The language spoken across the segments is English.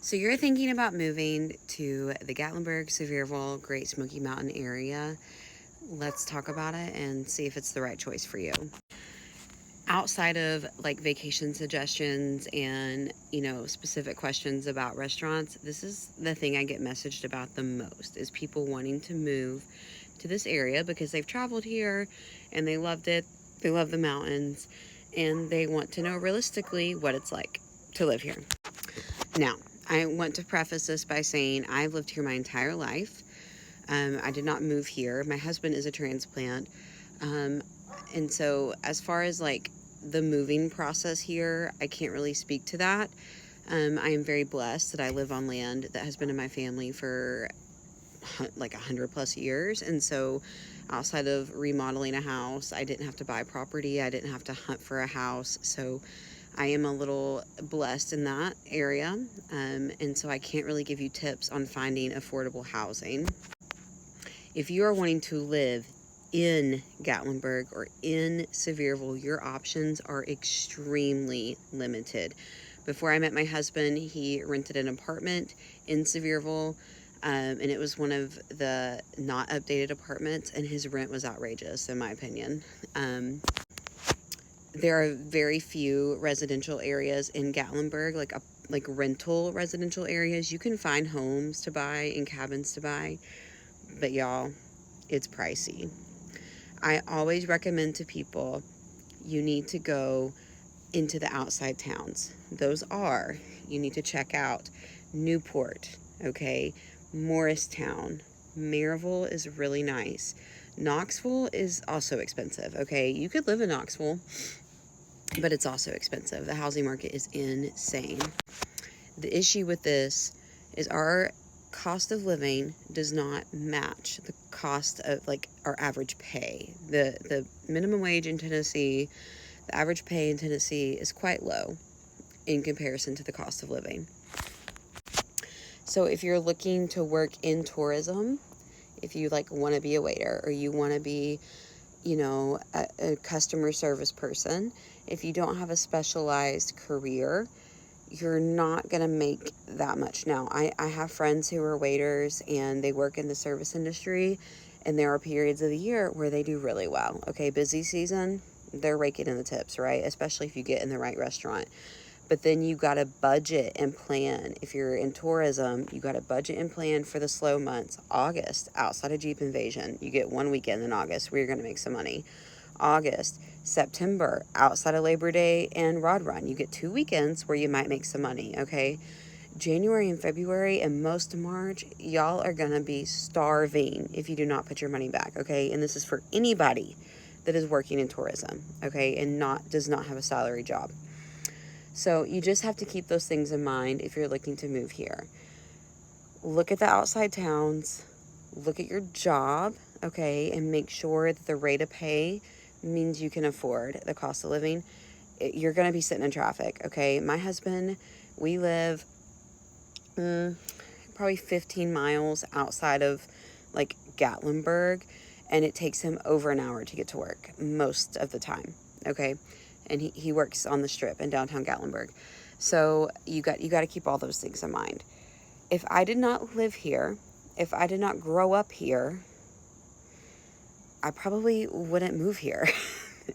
So you're thinking about moving to the Gatlinburg, Sevierville, Great Smoky Mountain area. Let's talk about it and see if it's the right choice for you. Outside of like vacation suggestions and, specific questions about restaurants, this is the thing I get messaged about the most, is people wanting to move to this area because they've traveled here and they loved it. They love the mountains and they want to know realistically what it's like to live here. Now, I want to preface this by saying I've lived here my entire life. I did not move here. My husband is a transplant. And so as far as like the moving process here, I can't really speak to that. I am very blessed that I live on land that has been in my family for like 100+ years. And so outside of remodeling a house, I didn't have to buy property. I didn't have to hunt for a house. So I am a little blessed in that area, and so I can't really give you tips on finding affordable housing. If you are wanting to live in Gatlinburg or in Sevierville, your options are extremely limited. Before I met my husband, he rented an apartment in Sevierville, and it was one of the not updated apartments, and his rent was outrageous, in my opinion. There are very few residential areas in Gatlinburg, like rental residential areas. You can find homes to buy and cabins to buy, but y'all, it's pricey. I always recommend to people, you need to go into the outside towns. Those are, you need to check out Newport, okay, Morristown. Maryville is really nice. Knoxville is also expensive, okay? You could live in Knoxville, but it's also expensive. The housing market is insane. The issue with this is our cost of living does not match the cost of like our average pay. The minimum wage in Tennessee, the average pay in Tennessee is quite low in comparison to the cost of living. So if you're looking to work in tourism, if you like want to be a waiter or you want to be a customer service person, if you don't have a specialized career, you're not going to make that much. Now, I have friends who are waiters and they work in the service industry, and there are periods of the year where they do really well. Okay, busy season, they're raking in the tips, right? Especially if you get in the right restaurant. But then you got to budget and plan. If you're in tourism, you got to budget and plan for the slow months. August, outside of Jeep Invasion, you get one weekend in August where you're going to make some money. August, September, outside of Labor Day and Rod Run, you get 2 weekends where you might make some money, okay? January and February and most of March, y'all are going to be starving if you do not put your money back, okay? And this is for anybody that is working in tourism, okay, and does not have a salary job. So you just have to keep those things in mind if you're looking to move here. Look at the outside towns, look at your job, okay, and make sure that the rate of pay means you can afford the cost of living. You're going to be sitting in traffic, okay? My husband, we live probably 15 miles outside of like Gatlinburg, and it takes him over an hour to get to work most of the time, okay? And he works on the Strip in downtown Gatlinburg. So you got to keep all those things in mind. If I did not live here, if I did not grow up here, I probably wouldn't move here,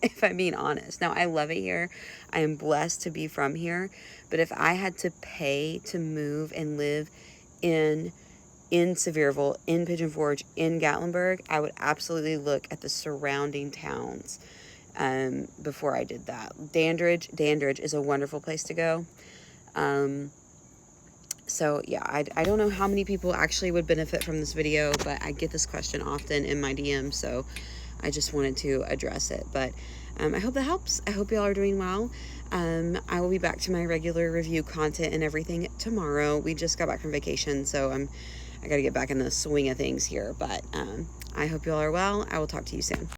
if I'm being honest. Now, I love it here. I am blessed to be from here. But if I had to pay to move and live in Sevierville, in Pigeon Forge, in Gatlinburg, I would absolutely look at the surrounding towns before I did that. Dandridge is a wonderful place to go. So yeah, I don't know how many people actually would benefit from this video, but I get this question often in my DM, so I just wanted to address it. But I hope that helps. I hope y'all are doing well. I will be back to my regular review content and everything tomorrow. We just got back from vacation, so I got to get back in the swing of things here. But I hope y'all are well. I will talk to you soon.